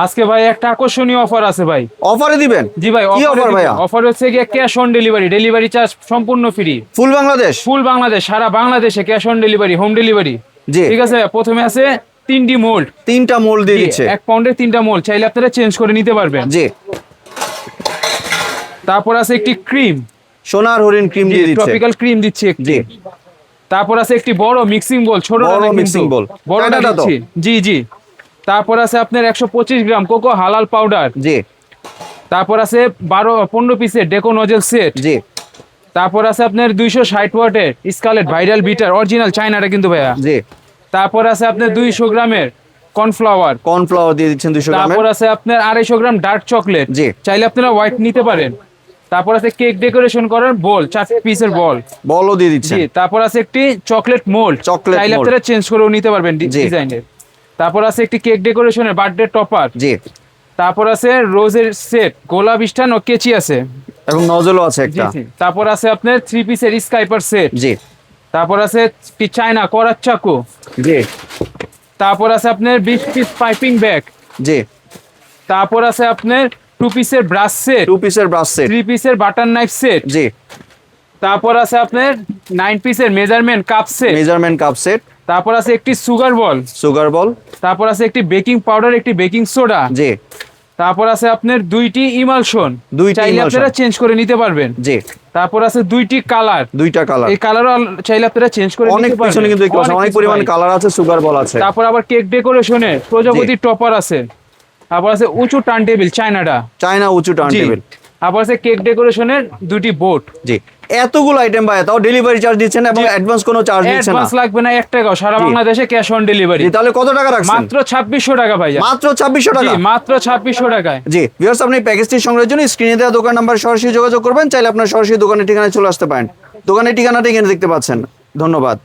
আজকে ভাই একটা আকর্ষণীয় অফার আছে ভাই। অফারে দিবেন? জি ভাই, কি অফার ভাইয়া? অফার হচ্ছে গিয়ে cash on delivery, delivery charge সম্পূর্ণ free. Full Bangladesh? Full Bangladesh, সারা বাংলাদেশে cash on delivery, home delivery. জি। ঠিক আছে, প্রথমে আছে 3D মোল্ড। 3টা মোল্ড দিয়ে দিচ্ছে। 1 পাউন্ডের 3টা মোল্ড, চাইলে আপনারা চেঞ্জ করে নিতে পারবেন। জি। তারপর আছে একটি ক্রিম, সোনার হরিণ ক্রিম দিয়ে দিচ্ছে। ট্রপিক্যাল ক্রিম দিচ্ছি একটি। জি। তারপর আছে একটি বড় মিক্সিং বোল, ছোট বড় mixing bowl। বড়টা টাটাটা তো? দিচ্ছি। জি জি। তারপর আছে আপনার 125 গ্রাম কোকো হালাল পাউডার। জি। তারপর আছে 15 পিসের ডেকো নজেল সেট। জি। তারপর আছে আপনার 260 ওয়াটের স্কালেট ভাইরাল বিটার, অরিজিনাল চায়নাটা কিন্তু ভাইয়া। জি। তারপর আছে আপনার 200 গ্রামের কর্নফ্লাওয়ার। কর্নফ্লাওয়ার দিয়ে দিচ্ছেন 200 গ্রামের। তারপর আছে আপনার 250 গ্রাম ডার্ক চকলেট। জি। চাইলে আপনারা হোয়াইট নিতে পারেন। তারপর আছে কেক ডেকোরেশন করার বল, 4 পিসের বল। বলও দিয়ে দিচ্ছেন। জি। তারপর আছে একটি চকলেট মোল্ড, চকলেট চাইলে mold। আপনারা চেঞ্জ করেও নিতে পারবেন জি। ডিজাইনের। তারপর আছে একটি কেক ডেকোরেশনের বার্থডে টপার। জি। তারপর আছে রোজের সেট, গোলাপ স্টান ও কেচি আছে। এবং নজলও আছে জি একটা। জি। তারপর আছে আপনার 3 পিসের স্কাইপার সেট। জি। তারপর আছে চায়না করার চাকু। জি। তারপর আছে আপনার 20 পিস পাইপিং ব্যাগ। জি। তারপর আছে আপনার 2 পিসের ব্রাশ সেট, 2 পিসের ব্রাশ সেট। 3 পিসের বাটার নাইফ সেট। জি। তারপর আছে আপনার 9 পিসের measurement cup set. Measurement cup set. তারপর আছে একটি সুগার বল। Sugar ball. তারপর আছে একটি বেকিং পাউডার, একটি বেকিং সোডা। জি। তারপর আছে আপনার 2টি ইমালশন, 2টি চাইলে emulsion। আপনারা চেঞ্জ করে নিতে পারবেন। জি। তারপর আছে 2টি কালার, 2টা কালার। এই কালারও চাইলে আপনারা চেঞ্জ করে অনেক নিতে পারবেন। পিছনে কিন্তু দেখতে পাচ্ছেন অনেক কিছু পরিমাণ ভাই। কালার আছে, সুগার বল আছে। তারপর আবার কেক ডেকোরেশনে প্রজাপতি টপার আছে। তারপর আছে উঁচু টার্ন টেবিল চায়নাটা। চায়না উঁচু টার্ন জি। টেবিল। তারপর আছে কেক ডেকোরেশনের 2টি বোর্ড। জি। এতগুলো আইটেম ভাই, তাও ডেলিভারি চার্জ দিচ্ছেন এবং অ্যাডভান্স কোনো চার্জ দিচ্ছেন না? অ্যাডভান্স লাগবে না 1 টাকাও, সারা জি। বাংলাদেশে ক্যাশ অন ডেলিভারি। জি, তাহলে কত টাকা রাখছেন? মাত্র 2600 টাকা ভাইয়া। মাত্র 2600 জি, টাকা? মাত্র 2600 টাকায়। জি ভিউয়ার্স, আপনি প্যাকেজটি সংগ্রহের জন্য স্ক্রিনে দেওয়া দোকান নাম্বার সরাসরি যোগাযোগ করবেন, চাইলে আপনার সরাসরি দোকানের ঠিকানায় চলে আসতে পারেন। দোকানের ঠিকানাটা এখানে দেখতে পাচ্ছেন। ধন্যবাদ।